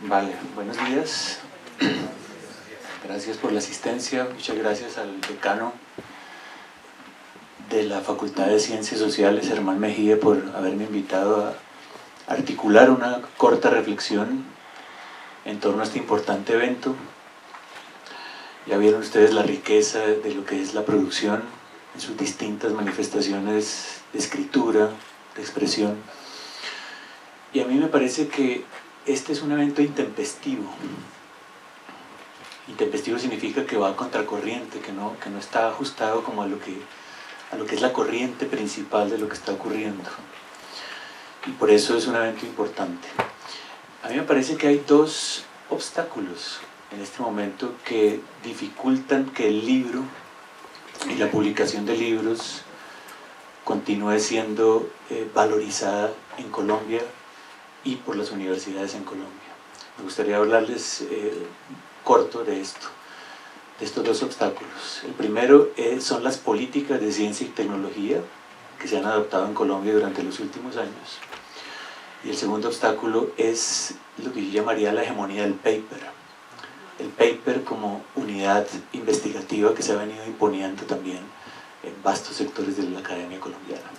Vale, buenos días. Gracias por la asistencia. Muchas gracias al decano de la Facultad de Ciencias Sociales, Germán Mejía, por haberme invitado a articular una corta reflexión en torno a este importante evento. Ya vieron ustedes la riqueza de lo que es la producción en sus distintas manifestaciones de escritura, de expresión. Y a mí me parece que este es un evento intempestivo. Intempestivo significa que va a contracorriente, que no está ajustado como a lo que es la corriente principal de lo que está ocurriendo. Y por eso es un evento importante. A mí me parece que hay dos obstáculos en este momento que dificultan que el libro y la publicación de libros continúe siendo valorizada en Colombia y por las universidades en Colombia. Me gustaría hablarles corto de estos dos obstáculos. El primero son las políticas de ciencia y tecnología que se han adoptado en Colombia durante los últimos años. Y el segundo obstáculo es lo que yo llamaría la hegemonía del paper. El paper como unidad investigativa que se ha venido imponiendo también en vastos sectores de la academia colombiana.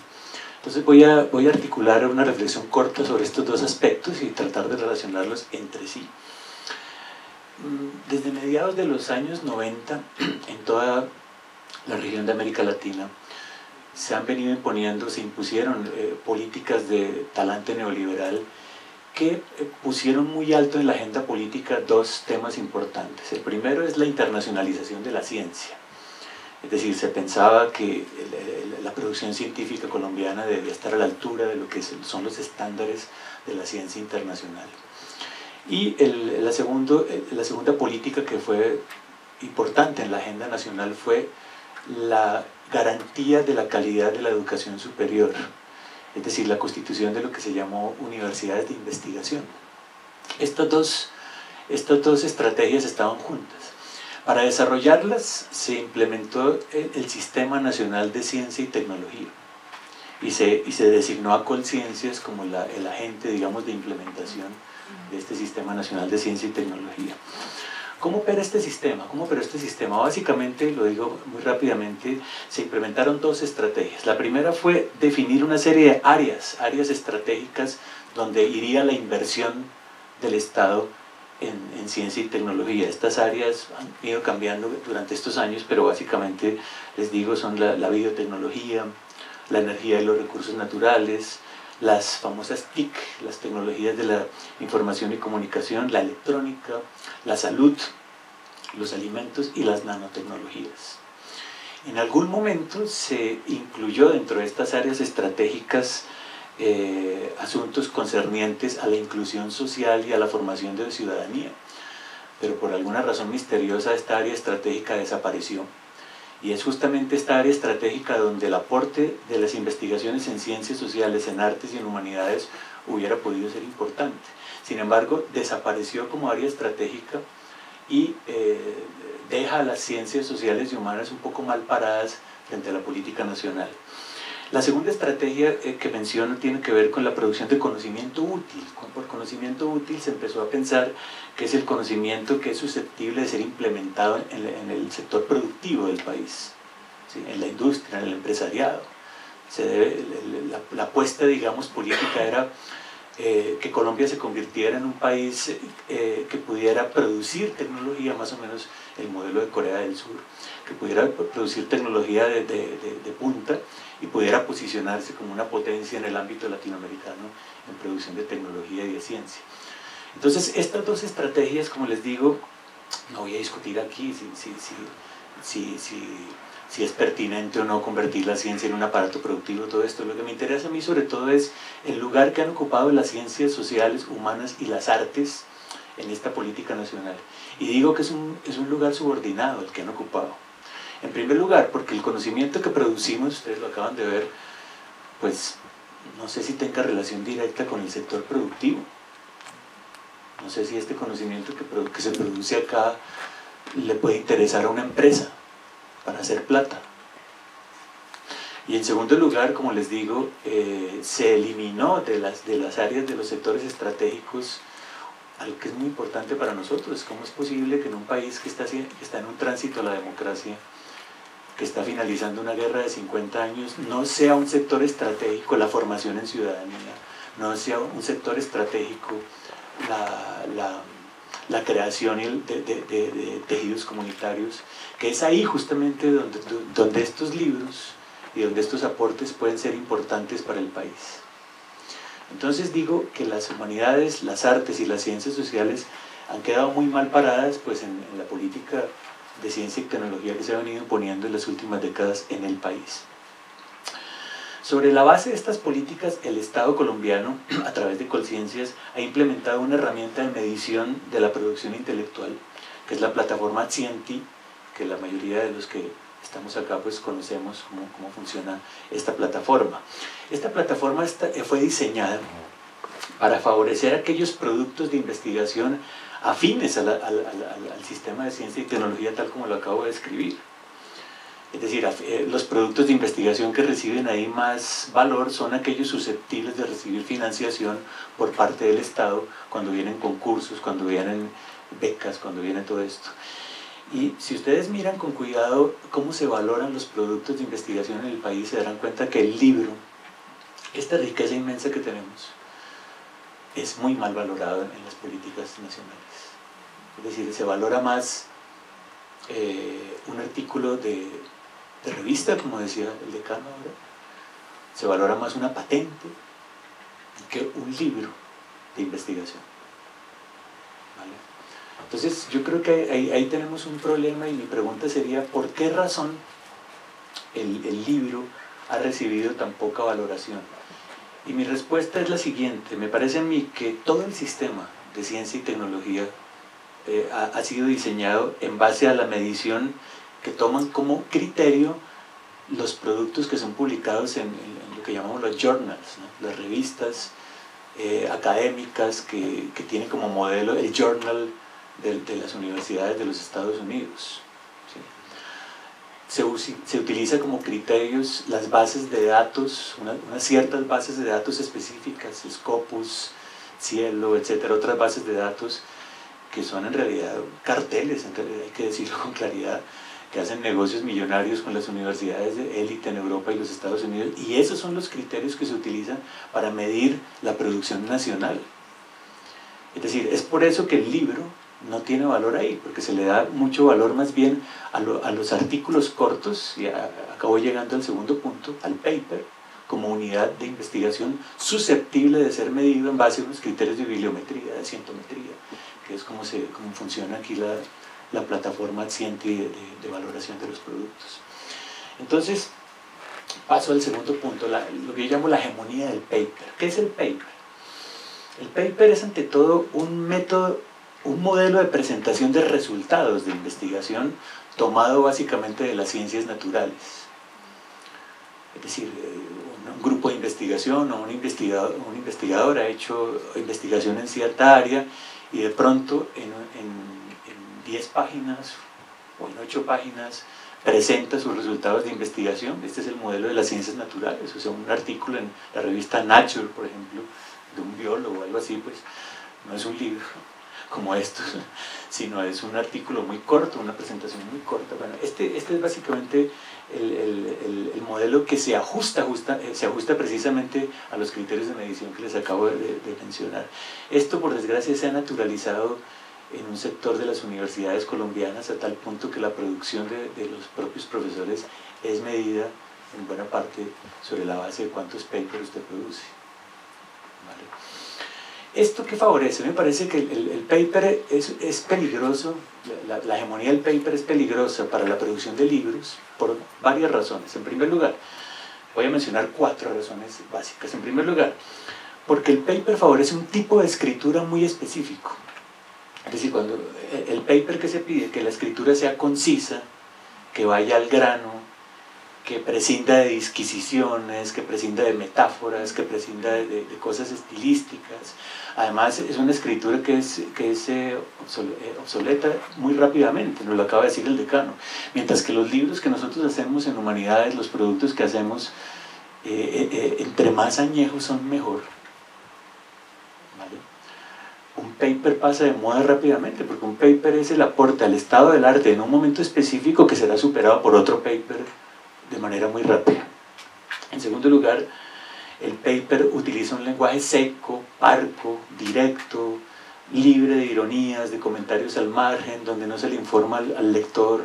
Entonces voy a articular una reflexión corta sobre estos dos aspectos y tratar de relacionarlos entre sí. Desde mediados de los años 90, en toda la región de América Latina, se impusieron políticas de talante neoliberal que pusieron muy alto en la agenda política dos temas importantes. El primero es la internacionalización de la ciencia. Es decir, se pensaba que la producción científica colombiana debía estar a la altura de lo que son los estándares de la ciencia internacional. Y la segunda política que fue importante en la agenda nacional fue la garantía de la calidad de la educación superior, es decir, la constitución de lo que se llamó universidades de investigación. Estas dos estrategias estaban juntas. Para desarrollarlas se implementó el Sistema Nacional de Ciencia y Tecnología y se designó a Colciencias como el agente, digamos, de implementación de este Sistema Nacional de Ciencia y Tecnología. ¿Cómo opera este sistema? Básicamente, lo digo muy rápidamente, se implementaron dos estrategias. La primera fue definir una serie de áreas estratégicas donde iría la inversión del Estado en ciencia y tecnología. Estas áreas han ido cambiando durante estos años, pero básicamente, les digo, son la biotecnología, la energía y los recursos naturales, las famosas TIC, las tecnologías de la información y comunicación, la electrónica, la salud, los alimentos y las nanotecnologías. En algún momento se incluyó dentro de estas áreas estratégicas asuntos concernientes a la inclusión social y a la formación de la ciudadanía, pero por alguna razón misteriosa esta área estratégica desapareció. Y es justamente esta área estratégica donde el aporte de las investigaciones en ciencias sociales, en artes y en humanidades hubiera podido ser importante. Sin embargo, desapareció como área estratégica y deja a las ciencias sociales y humanas un poco mal paradas frente a la política nacional. La segunda estrategia que menciono tiene que ver con la producción de conocimiento útil. Por conocimiento útil se empezó a pensar que es el conocimiento que es susceptible de ser implementado en el sector productivo del país, ¿sí? En la industria, en el empresariado. La apuesta, digamos, política era que Colombia se convirtiera en un país que pudiera producir tecnología, más o menos el modelo de Corea del Sur, que pudiera producir tecnología de punta y pudiera posicionarse como una potencia en el ámbito latinoamericano en producción de tecnología y de ciencia. Entonces, estas dos estrategias, como les digo, no voy a discutir aquí si es pertinente o no convertir la ciencia en un aparato productivo, todo esto. Lo que me interesa a mí sobre todo es el lugar que han ocupado las ciencias sociales, humanas y las artes en esta política nacional. Y digo que es un lugar subordinado el que han ocupado. En primer lugar, porque el conocimiento que producimos, ustedes lo acaban de ver, pues no sé si tenga relación directa con el sector productivo. No sé si este conocimiento que se produce acá le puede interesar a una empresa para hacer plata. Y en segundo lugar, como les digo, se eliminó de las áreas de los sectores estratégicos algo que es muy importante para nosotros. ¿Cómo es posible que en un país que está en un tránsito a la democracia, que está finalizando una guerra de 50 años, no sea un sector estratégico la formación en ciudadanía, no sea un sector estratégico la creación de tejidos comunitarios, que es ahí justamente donde estos libros y donde estos aportes pueden ser importantes para el país? Entonces digo que las humanidades, las artes y las ciencias sociales han quedado muy mal paradas pues, en la política de ciencia y tecnología que se ha venido imponiendo en las últimas décadas en el país. Sobre la base de estas políticas, el Estado colombiano, a través de Colciencias, ha implementado una herramienta de medición de la producción intelectual, que es la plataforma Cienti, que la mayoría de los que estamos acá pues conocemos cómo funciona esta plataforma. Esta plataforma fue diseñada para favorecer aquellos productos de investigación afines al sistema de ciencia y tecnología tal como lo acabo de describir. Es decir, los productos de investigación que reciben ahí más valor son aquellos susceptibles de recibir financiación por parte del Estado cuando vienen concursos, cuando vienen becas, cuando viene todo esto. Y si ustedes miran con cuidado cómo se valoran los productos de investigación en el país, se darán cuenta que el libro, esta riqueza inmensa que tenemos, es muy mal valorado en las políticas nacionales. Es decir, se valora más un artículo de revista, como decía el decano ahora, se valora más una patente que un libro de investigación. ¿Vale? Entonces yo creo que ahí tenemos un problema y mi pregunta sería, ¿por qué razón el libro ha recibido tan poca valoración? Y mi respuesta es la siguiente: me parece a mí que todo el sistema de ciencia y tecnología ha sido diseñado en base a la medición que toman como criterio los productos que son publicados en lo que llamamos los journals, ¿no? Las revistas académicas que tienen como modelo el journal de las universidades de los Estados Unidos. ¿Sí? Se utiliza como criterios las bases de datos, unas ciertas bases de datos específicas, Scopus, Cielo, etcétera, otras bases de datos que son en realidad carteles, en realidad hay que decirlo con claridad, que hacen negocios millonarios con las universidades de élite en Europa y los Estados Unidos, y esos son los criterios que se utilizan para medir la producción nacional. Es decir, es por eso que el libro no tiene valor ahí, porque se le da mucho valor más bien a los artículos cortos, y acabo llegando al segundo punto, al paper, como unidad de investigación susceptible de ser medido en base a unos criterios de bibliometría, de cientometría, que es como funciona aquí la plataforma Cienti de valoración de los productos. Entonces, paso al segundo punto, lo que yo llamo la hegemonía del paper. ¿Qué es el paper? El paper es ante todo un método, un modelo de presentación de resultados de investigación tomado básicamente de las ciencias naturales. Es decir, un grupo de investigación o un investigador ha hecho investigación en cierta área y de pronto en 10 páginas o en 8 páginas presenta sus resultados de investigación. Este es el modelo de las ciencias naturales. O sea, un artículo en la revista Nature, por ejemplo, de un biólogo o algo así, pues no es un libro como estos, sino es un artículo muy corto, una presentación muy corta. Bueno, este es básicamente el modelo que se ajusta precisamente a los criterios de medición que les acabo de mencionar. Esto, por desgracia, se ha naturalizado en un sector de las universidades colombianas a tal punto que la producción de los propios profesores es medida en buena parte sobre la base de cuántos papers usted produce. ¿Vale? ¿Esto qué favorece? Me parece que el paper es peligroso, la hegemonía del paper es peligrosa para la producción de libros por varias razones. En primer lugar, voy a mencionar 4 razones básicas. En primer lugar, porque el paper favorece un tipo de escritura muy específico. Es decir, cuando el paper que se pide, que la escritura sea concisa, que vaya al grano, que prescinda de disquisiciones, que prescinda de metáforas, que prescinda de cosas estilísticas. Además, es una escritura que es obsoleta muy rápidamente, nos lo acaba de decir el decano. Mientras que los libros que nosotros hacemos en humanidades, los productos que hacemos, entre más añejos son mejor. ¿Vale? Un paper pasa de moda rápidamente, porque un paper es el aporte al estado del arte en un momento específico que será superado por otro paper de manera muy rápida. En segundo lugar, el paper utiliza un lenguaje seco, parco, directo, libre de ironías, de comentarios al margen, donde no se le informa al lector,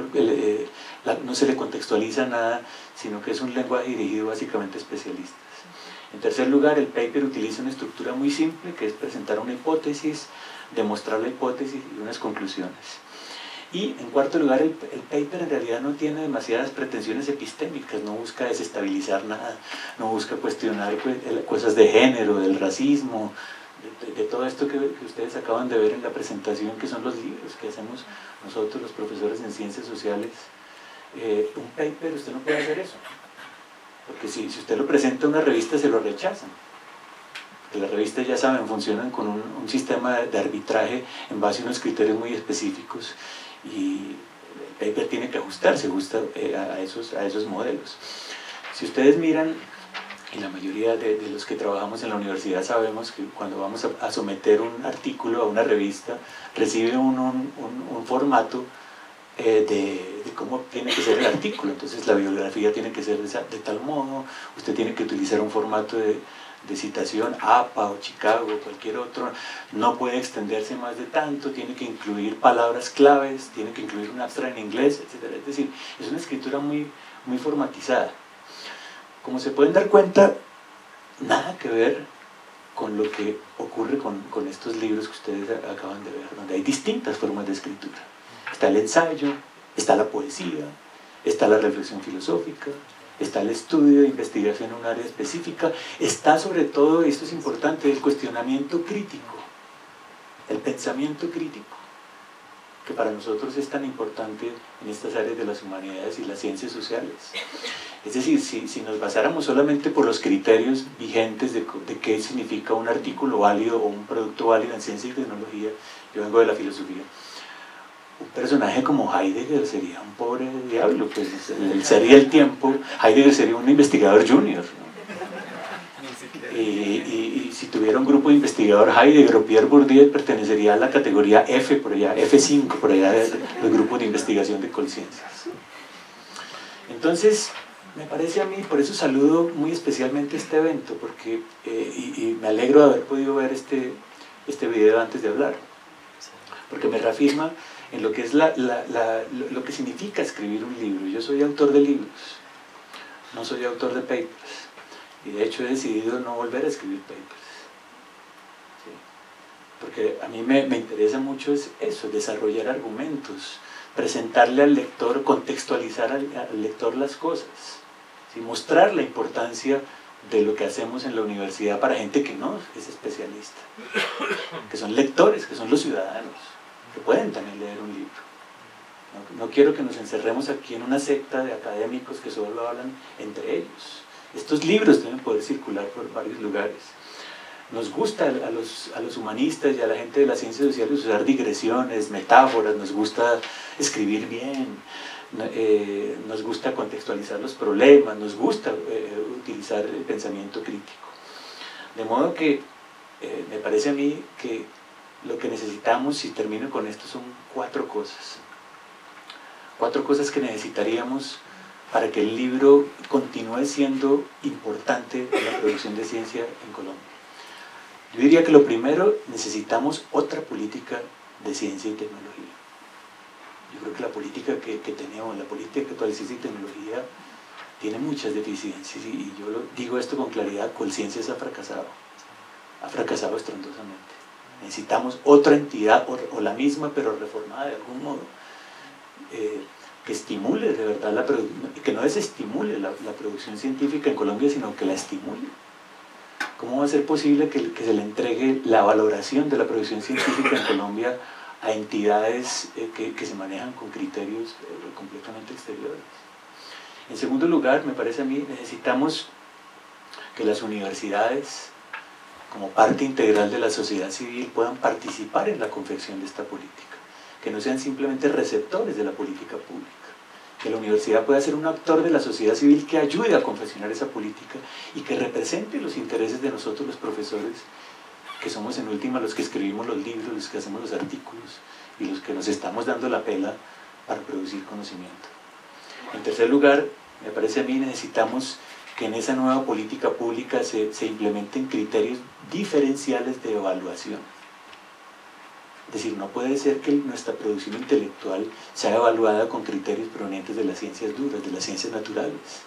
no se le contextualiza nada, sino que es un lenguaje dirigido básicamente a especialistas. En tercer lugar, el paper utiliza una estructura muy simple, que es presentar una hipótesis, demostrar la hipótesis y unas conclusiones. Y en cuarto lugar, el paper en realidad no tiene demasiadas pretensiones epistémicas, no busca desestabilizar nada, no busca cuestionar cosas de género, del racismo, de todo esto que ustedes acaban de ver en la presentación, que son los libros que hacemos nosotros los profesores en ciencias sociales. Un paper, usted no puede hacer eso, porque si usted lo presenta a una revista se lo rechazan, porque las revistas, ya saben, funcionan con un sistema de arbitraje en base a unos criterios muy específicos, y el paper tiene que ajustarse a esos modelos. Si ustedes miran, y la mayoría de los que trabajamos en la universidad sabemos que cuando vamos a someter un artículo a una revista, recibe un formato de cómo tiene que ser el artículo. Entonces la bibliografía tiene que ser de tal modo, usted tiene que utilizar un formato de citación, APA o Chicago o cualquier otro, no puede extenderse más de tanto, tiene que incluir palabras claves, tiene que incluir un abstract en inglés, etc. Es decir, es una escritura muy formatizada. Como se pueden dar cuenta, nada que ver con lo que ocurre con estos libros que ustedes acaban de ver, donde hay distintas formas de escritura. Está el ensayo, está la poesía, está la reflexión filosófica, está el estudio de investigación en un área específica, está sobre todo, y esto es importante, el cuestionamiento crítico, el pensamiento crítico, que para nosotros es tan importante en estas áreas de las humanidades y las ciencias sociales. Es decir, si nos basáramos solamente por los criterios vigentes de qué significa un artículo válido o un producto válido en ciencia y tecnología, yo vengo de la filosofía, un personaje como Heidegger sería un pobre diablo, pues él sería el tiempo, Heidegger sería un investigador junior, ¿no? Y si tuviera un grupo de investigador, Heidegger o Pierre Bourdieu pertenecería a la categoría F, por allá, F5, por allá de los grupos de investigación de conciencias. Entonces, me parece a mí, por eso saludo muy especialmente este evento, porque, y me alegro de haber podido ver este video antes de hablar, porque me reafirma en lo que es lo que significa escribir un libro. Yo soy autor de libros, no soy autor de papers, y de hecho he decidido no volver a escribir papers, ¿sí? Porque a mí me interesa mucho eso, desarrollar argumentos, presentarle al lector, contextualizar al lector las cosas, ¿sí? Mostrar la importancia de lo que hacemos en la universidad para gente que no es especialista, que son lectores, que son los ciudadanos, que pueden también leer un libro. No quiero que nos encerremos aquí en una secta de académicos que solo hablan entre ellos. Estos libros deben poder circular por varios lugares. Nos gusta a los humanistas y a la gente de las ciencias sociales usar digresiones, metáforas, nos gusta escribir bien, nos gusta contextualizar los problemas, nos gusta utilizar el pensamiento crítico. De modo que me parece a mí que lo que necesitamos, y termino con esto, son cuatro cosas. Cuatro cosas que necesitaríamos para que el libro continúe siendo importante en la producción de ciencia en Colombia. Yo diría que lo primero, necesitamos otra política de ciencia y tecnología. Yo creo que la política que tenemos, la política actual de ciencia y tecnología, tiene muchas deficiencias, y yo digo esto con claridad: Colciencias ha fracasado estrondosamente. Necesitamos otra entidad, o la misma pero reformada de algún modo, que estimule de verdad que no desestimule la producción científica en Colombia, sino que la estimule. ¿Cómo va a ser posible que se le entregue la valoración de la producción científica en Colombia a entidades que se manejan con criterios completamente exteriores? En segundo lugar, me parece a mí, necesitamos que las universidades, como parte integral de la sociedad civil, puedan participar en la confección de esta política, que no sean simplemente receptores de la política pública, que la universidad pueda ser un actor de la sociedad civil que ayude a confeccionar esa política y que represente los intereses de nosotros los profesores, que somos en última los que escribimos los libros, los que hacemos los artículos y los que nos estamos dando la pela para producir conocimiento. En tercer lugar, me parece a mí, necesitamos que en esa nueva política pública se implementen criterios diferenciales de evaluación. Es decir, no puede ser que nuestra producción intelectual sea evaluada con criterios provenientes de las ciencias duras, de las ciencias naturales.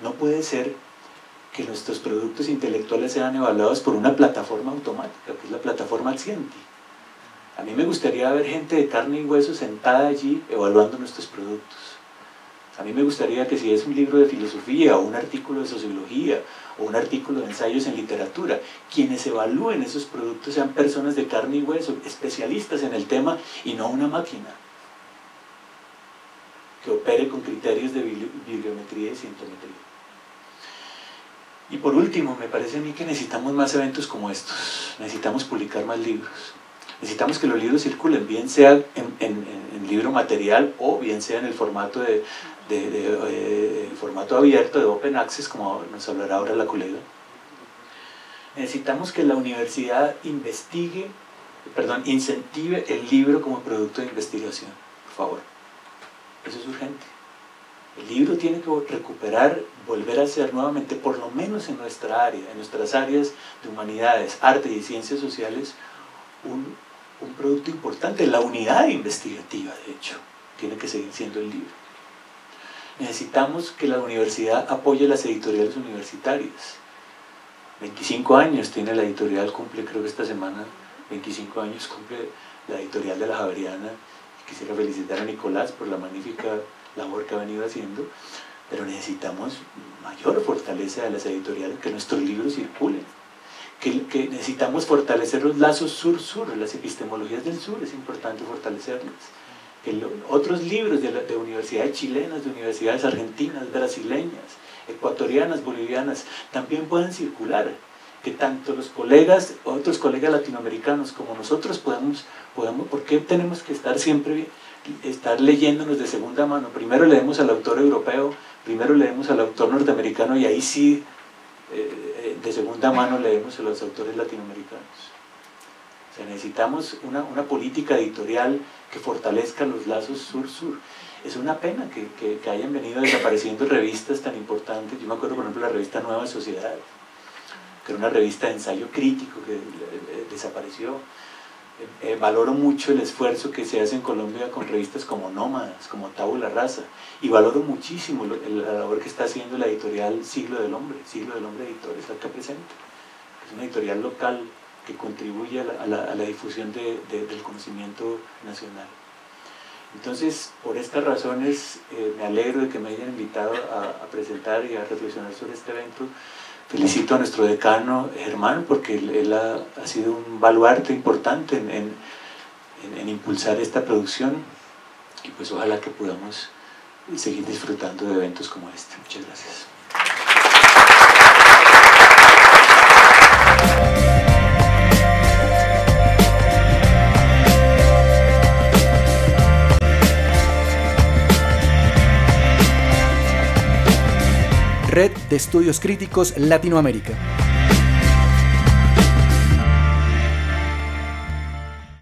No puede ser que nuestros productos intelectuales sean evaluados por una plataforma automática, que es la plataforma Accienti. A mí me gustaría ver gente de carne y hueso sentada allí evaluando nuestros productos. A mí me gustaría que si es un libro de filosofía o un artículo de sociología o un artículo de ensayos en literatura, quienes evalúen esos productos sean personas de carne y hueso, especialistas en el tema y no una máquina que opere con criterios de bibliometría y cientometría. Y por último, me parece a mí que necesitamos más eventos como estos, necesitamos publicar más libros. Necesitamos que los libros circulen, bien sea en libro material o bien sea en el formato formato abierto de Open Access, como nos hablará ahora la colega. Necesitamos que la universidad incentive el libro como producto de investigación, por favor. Eso es urgente. El libro tiene que recuperar, volver a ser nuevamente, por lo menos en nuestra área, en nuestras áreas de humanidades, arte y ciencias sociales, un producto importante. La unidad investigativa, de hecho, tiene que seguir siendo el libro. Necesitamos que la universidad apoye las editoriales universitarias. 25 años tiene la editorial, cumple creo que esta semana, 25 años cumple la editorial de La Javeriana. Quisiera felicitar a Nicolás por la magnífica labor que ha venido haciendo, pero necesitamos mayor fortaleza de las editoriales, que nuestros libros circulen, que necesitamos fortalecer los lazos sur-sur, las epistemologías del sur, es importante fortalecerlas, que otros libros de universidades chilenas, de universidades argentinas, brasileñas, ecuatorianas, bolivianas, también puedan circular, que tanto los colegas, otros colegas latinoamericanos como nosotros podamos, ¿por qué tenemos que estar siempre leyéndonos de segunda mano? Primero leemos al autor europeo, primero leemos al autor norteamericano y ahí sí, de segunda mano leemos a los autores latinoamericanos. O sea, necesitamos una política editorial que fortalezca los lazos sur-sur. Es una pena que hayan venido desapareciendo revistas tan importantes. Yo me acuerdo, por ejemplo, la revista Nueva Sociedad, que era una revista de ensayo crítico que desapareció. Valoro mucho el esfuerzo que se hace en Colombia con revistas como Nómadas, como Tabula Rasa, y valoro muchísimo la labor que está haciendo la editorial Siglo del Hombre Editores, acá presente. Es una editorial local que contribuye a la difusión del conocimiento nacional. Entonces, por estas razones, me alegro de que me hayan invitado a presentar y a reflexionar sobre este evento. Felicito a nuestro decano Germán, porque él ha sido un baluarte importante en impulsar esta producción, y pues ojalá que podamos seguir disfrutando de eventos como este. Muchas gracias. Red de Estudios Críticos Latinoamérica.